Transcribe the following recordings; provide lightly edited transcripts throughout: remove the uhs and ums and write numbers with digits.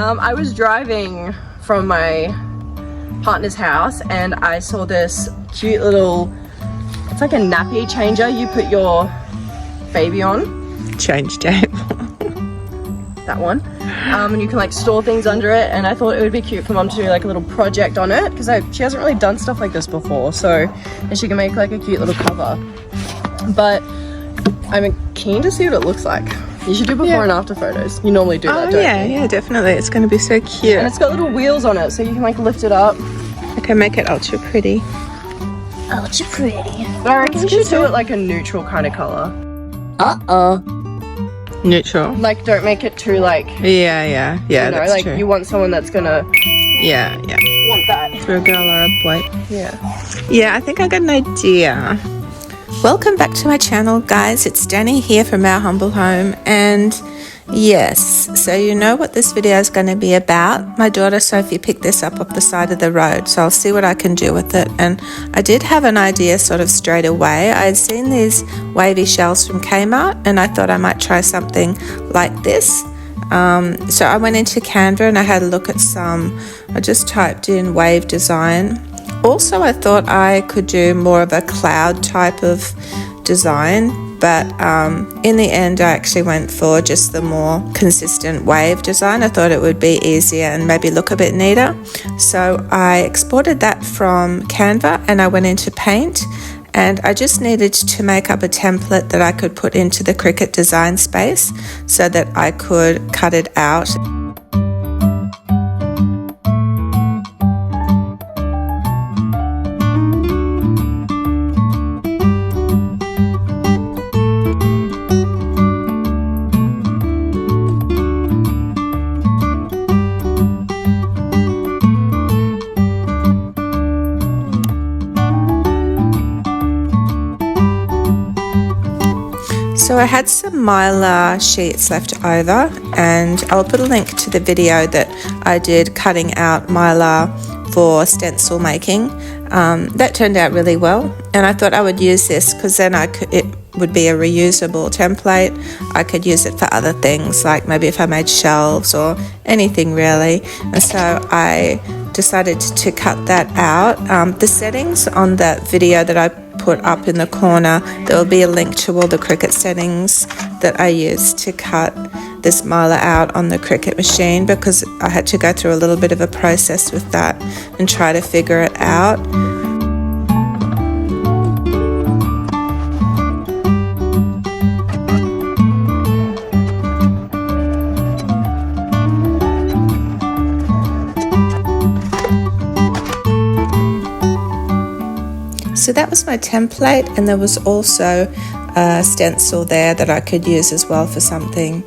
I was driving from my partner's house and I saw this cute little, it's like a nappy changer you put your baby on. Change table. That one. And you can like store things under it, and I thought it would be cute for mom to do like a little project on it because she hasn't really done stuff like this before, so and she can make like a cute little cover. But I'm keen to see what it looks like. You should do before and after photos. You normally do that, don't you? Yeah, definitely. It's going to be so cute. And it's got little wheels on it, so you can like lift it up. I can make it ultra pretty. Ultra pretty. But I reckon you should do it like a neutral kind of color. Neutral. Like, don't make it too like. Yeah. You know, that's like true. you want someone that's gonna. Yeah. Want that. For a girl or a boy. Yeah. Yeah, I think I got an idea. Welcome back to my channel, guys. It's Danny here from our humble home, and yes, so you know what this video is going to be about. My daughter Sophie picked this up off the side of the road, so I'll see what I can do with it. And I did have an idea sort of straight away. I had seen these wavy shells from Kmart, and I thought I might try something like this. So I went into Canva and I had a look at some. I just typed in wave design. Also, I thought I could do more of a cloud type of design, but in the end I actually went for just the more consistent wave design. I thought it would be easier and maybe look a bit neater. So I exported that from Canva and I went into Paint, and I just needed to make up a template that I could put into the Cricut design space so that I could cut it out. So I had some Mylar sheets left over, and I'll put a link to the video that I did cutting out Mylar for stencil making. That turned out really well, and I thought I would use this because then it would be a reusable template. I could use it for other things, like maybe if I made shelves or anything really. And so I decided to cut that out. The settings on that video that I put up in the corner, there will be a link to all the Cricut settings that I used to cut this Mylar out on the Cricut machine, because I had to go through a little bit of a process with that and try to figure it out. So that was my template, and there was also a stencil there that I could use as well for something.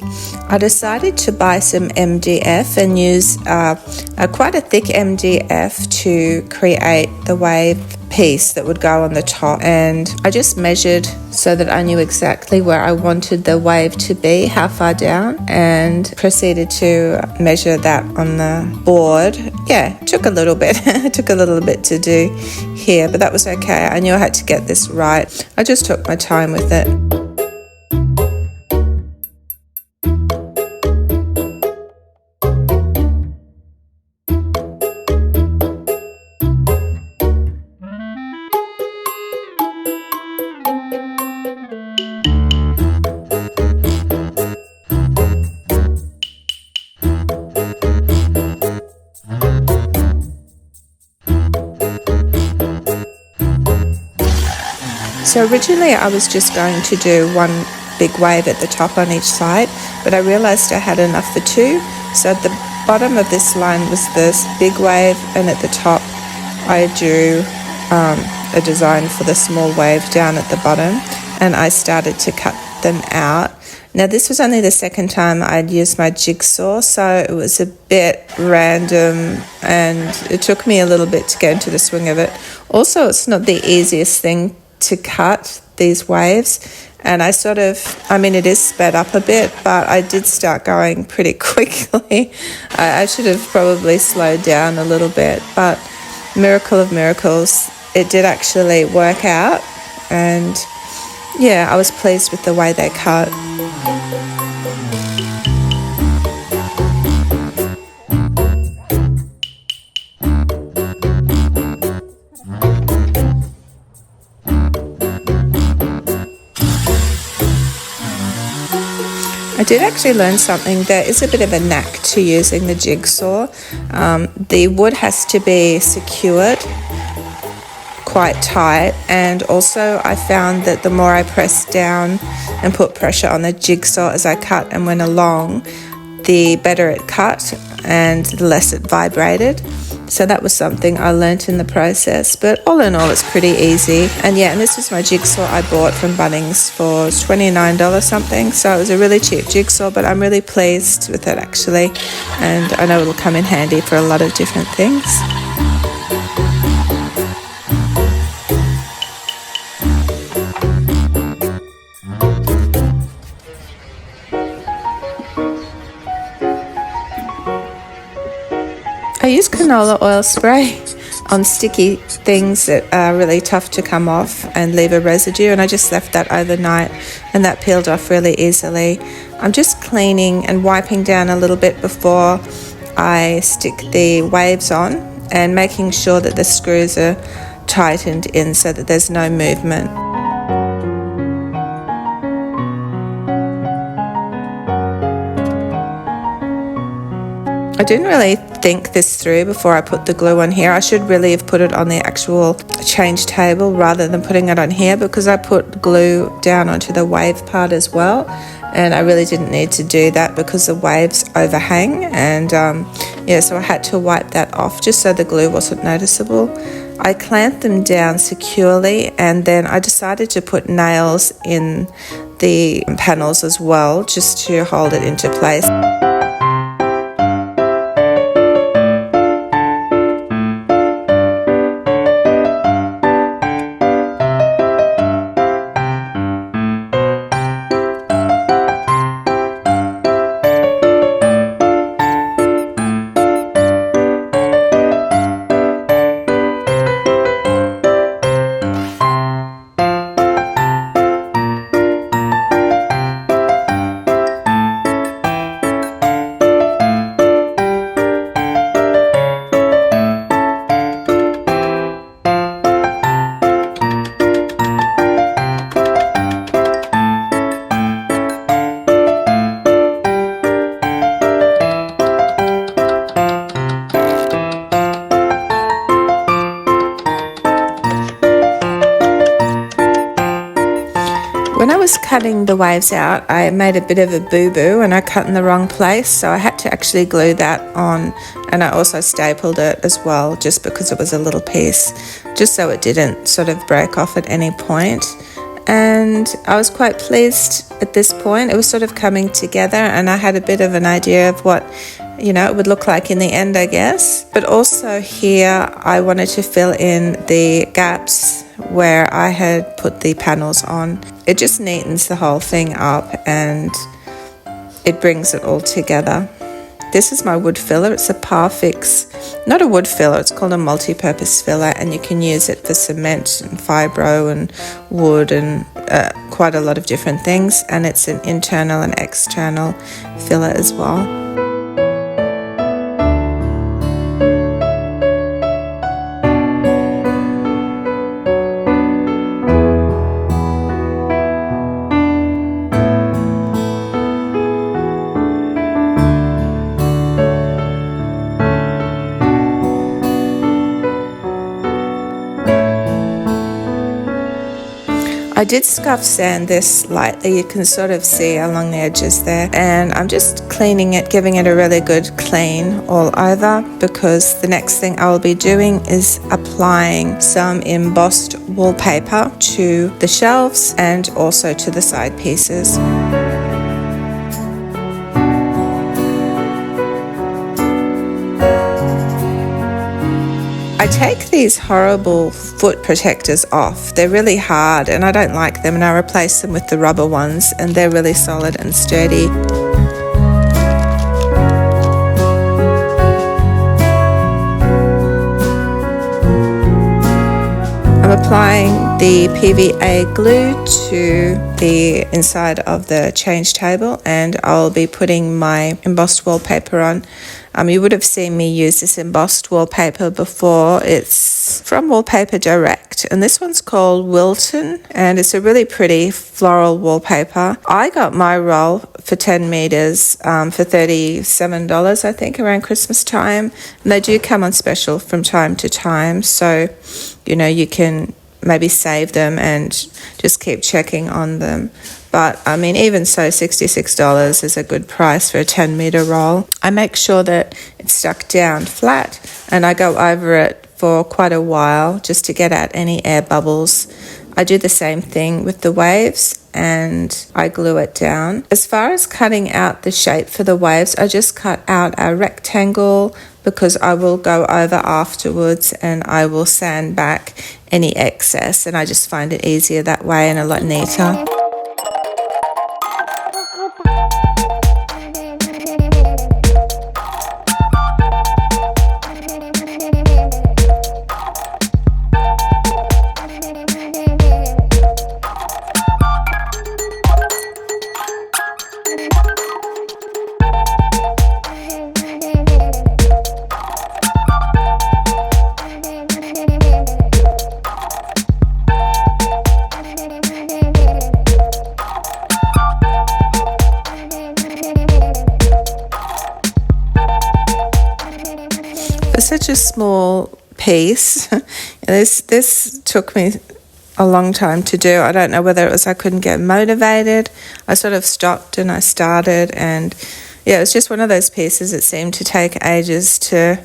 I decided to buy some MDF and use quite a thick MDF to create the wave piece that would go on the top, and I just measured so that I knew exactly where I wanted the wave to be, how far down, and proceeded to measure that on the board. Yeah, it took a little bit it took a little bit to do here, but that was okay. I knew I had to get this right. I just took my time with it. So originally I was just going to do one big wave at the top on each side, but I realized I had enough for two. So at the bottom of this line was this big wave, and at the top I drew a design for the small wave down at the bottom, and I started to cut them out. Now this was only the second time I'd used my jigsaw, so it was a bit random and it took me a little bit to get into the swing of it. Also, it's not the easiest thing to cut these waves, and it is sped up a bit, but I did start going pretty quickly. I should have probably slowed down a little bit, but miracle of miracles, it did actually work out, and yeah, I was pleased with the way they cut. I did actually learn something. There is a bit of a knack to using the jigsaw. The wood has to be secured quite tight, and also I found that the more I pressed down and put pressure on the jigsaw as I cut and went along, the better it cut and the less it vibrated. So that was something I learnt in the process, but all in all it's pretty easy. And yeah, and this was my jigsaw I bought from Bunnings for $29 something, so it was a really cheap jigsaw, but I'm really pleased with it actually, and I know it'll come in handy for a lot of different things. I use canola oil spray on sticky things that are really tough to come off and leave a residue, and I just left that overnight and that peeled off really easily. I'm just cleaning and wiping down a little bit before I stick the waves on and making sure that the screws are tightened in so that there's no movement. I didn't really think this through before I put the glue on here. I should really have put it on the actual change table rather than putting it on here, because I put glue down onto the wave part as well, and I really didn't need to do that because the waves overhang, and yeah, so I had to wipe that off just so the glue wasn't noticeable. I clamped them down securely, and then I decided to put nails in the panels as well just to hold it into place. When I was cutting the waves out, I made a bit of a boo-boo and I cut in the wrong place, so I had to actually glue that on, and I also stapled it as well just because it was a little piece, just so it didn't sort of break off at any point. And I was quite pleased at this point. It was sort of coming together and I had a bit of an idea of what, you know, it would look like in the end, I guess. But also here I wanted to fill in the gaps where I had put the panels on. It just neatens the whole thing up and it brings it all together. This is my wood filler. It's a Parfix, not a wood filler, it's called a multi-purpose filler, and you can use it for cement and fibro and wood and quite a lot of different things, and it's an internal and external filler as well. I did scuff sand this lightly, you can sort of see along the edges there, and I'm just cleaning it, giving it a really good clean all over, because the next thing I will be doing is applying some embossed wallpaper to the shelves and also to the side pieces. I take these horrible foot protectors off. They're really hard and I don't like them, and I replace them with the rubber ones, and they're really solid and sturdy. I'm applying the PVA glue to the inside of the change table, and I'll be putting my embossed wallpaper on You would have seen me use this embossed wallpaper before. It's from Wallpaper Direct, and this one's called Wilton, and it's a really pretty floral wallpaper. I got my roll for 10 meters for $37, I think, around Christmas time, and they do come on special from time to time, so you know, you can maybe save them and just keep checking on them. But I mean, even so, $66 is a good price for a 10-meter roll. I make sure that it's stuck down flat, and I go over it for quite a while just to get out any air bubbles. I do the same thing with the waves, and I glue it down. As far as cutting out the shape for the waves, I just cut out a rectangle because I will go over afterwards and I will sand back any excess, and I just find it easier that way and a lot neater. Such a small piece. This took me a long time to do. I don't know whether it was I couldn't get motivated. I sort of stopped and I started, and yeah, it was just one of those pieces that seemed to take ages to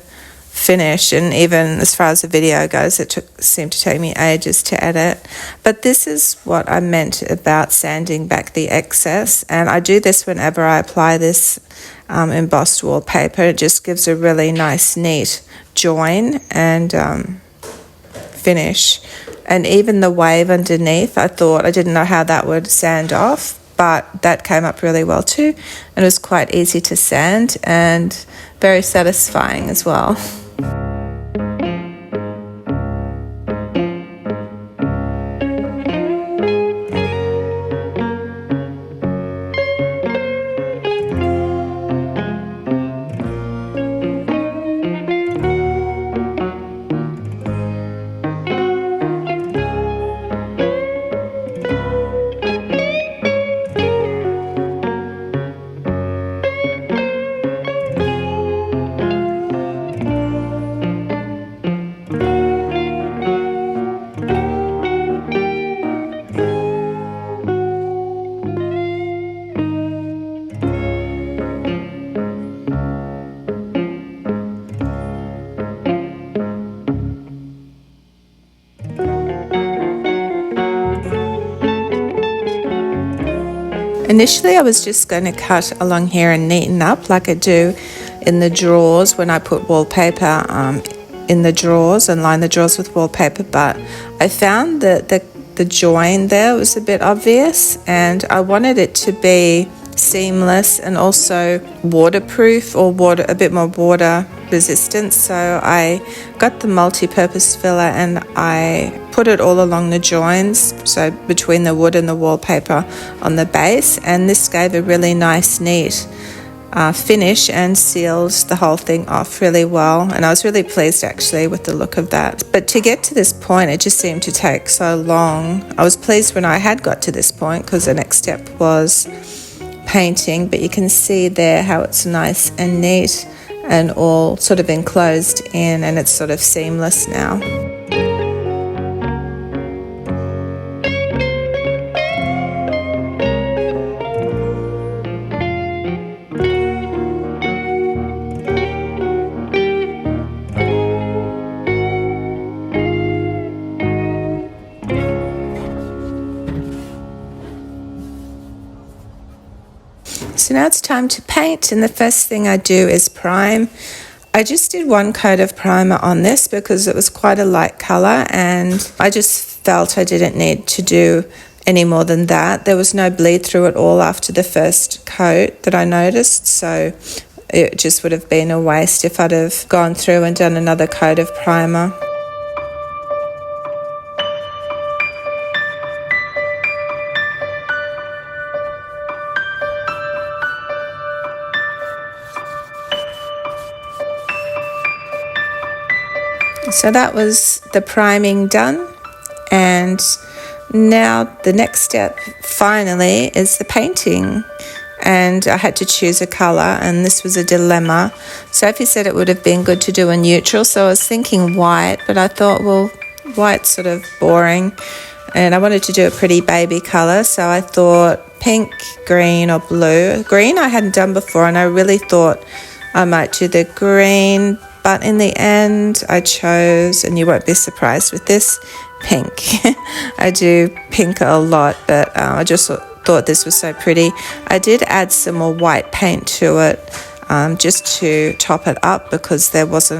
finish, and even as far as the video goes, it seemed to take me ages to edit. But this is what I meant about sanding back the excess, and I do this whenever I apply this embossed wallpaper. It just gives a really nice, neat join and finish. And even the wave underneath, I didn't know how that would sand off, but that came up really well too, and it was quite easy to sand and very satisfying as well. Initially, I was just going to cut along here and neaten up like I do in the drawers when I put wallpaper in the drawers and line the drawers with wallpaper, but I found that the join there was a bit obvious, and I wanted it to be seamless and also waterproof, or a bit more water resistant. So I got the multi-purpose filler and I put it all along the joins, so between the wood and the wallpaper on the base, and this gave a really nice, neat finish and sealed the whole thing off really well, and I was really pleased actually with the look of that. But to get to this point, it just seemed to take so long. I was pleased when I had got to this point because the next step was painting, but you can see there how it's nice and neat and all sort of enclosed in, and it's sort of seamless now. So now it's time to paint, and the first thing I do is prime. I just did one coat of primer on this because it was quite a light colour, and I just felt I didn't need to do any more than that. There was no bleed through at all after the first coat that I noticed, so it just would have been a waste if I'd have gone through and done another coat of primer. So that was the priming done, and now the next step finally is the painting. And I had to choose a colour, and this was a dilemma. Sophie said it would have been good to do a neutral, so I was thinking white, but I thought, well, white's sort of boring, and I wanted to do a pretty baby colour, so I thought pink, green or blue. Green I hadn't done before, and I really thought I might do the green, but in the end I chose, and you won't be surprised with this, pink. I do pink a lot, but I just thought this was so pretty. I did add some more white paint to it just to top it up, because it was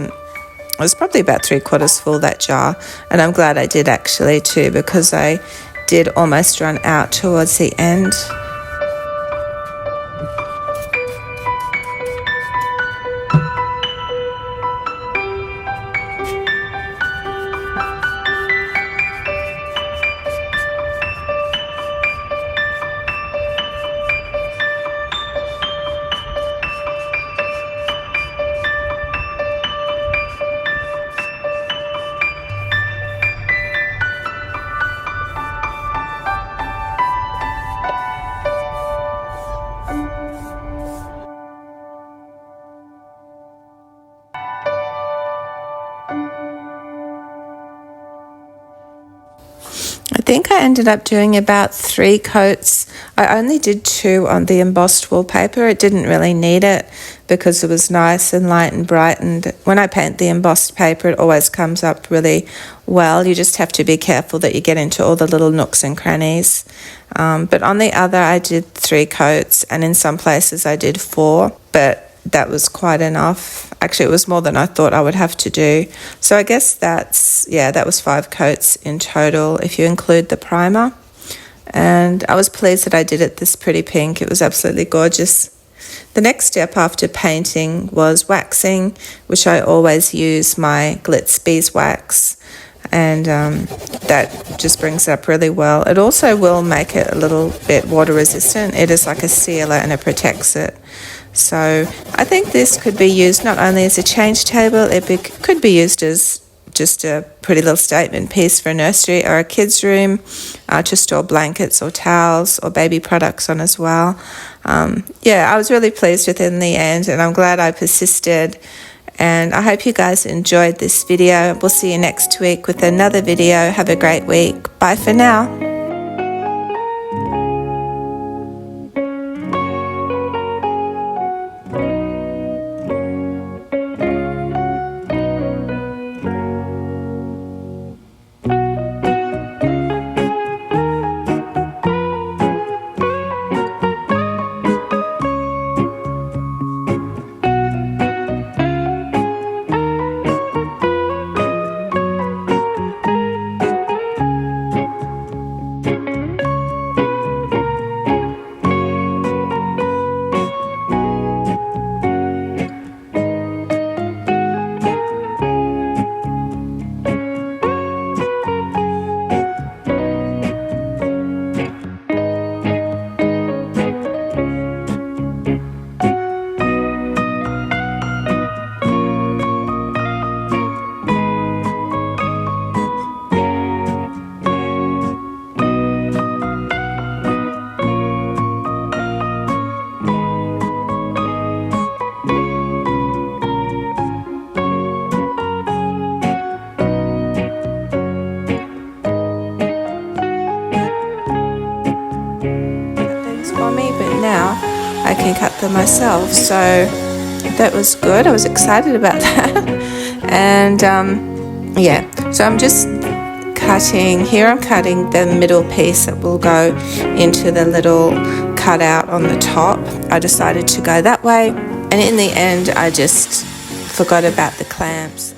probably about 3/4 full, that jar, and I'm glad I did actually too, because I did almost run out towards the end. I think I ended up doing about 3 coats. I only did 2 on the embossed wallpaper. It didn't really need it because it was nice and light and bright, and when I paint the embossed paper it always comes up really well. You just have to be careful that you get into all the little nooks and crannies. But on the other I did 3 coats, and in some places I did 4, but that was quite enough. Actually, it was more than I thought I would have to do. So I guess that was 5 coats in total if you include the primer. And I was pleased that I did it this pretty pink. It was absolutely gorgeous. The next step after painting was waxing, which I always use my Glitz beeswax, and that just brings it up really well. It also will make it a little bit water resistant. It is like a sealer and it protects it. So I think this could be used not only as a change table, could be used as just a pretty little statement piece for a nursery or a kid's room, to store blankets or towels or baby products on as well. I was really pleased with it in the end, and I'm glad I persisted. And I hope you guys enjoyed this video. We'll see you next week with another video. Have a great week. Bye for now. Now I can cut them myself, so that was good. I was excited about that. And so I'm just cutting here. I'm cutting the middle piece that will go into the little cutout on the top. I decided to go that way, and in the end I just forgot about the clamps.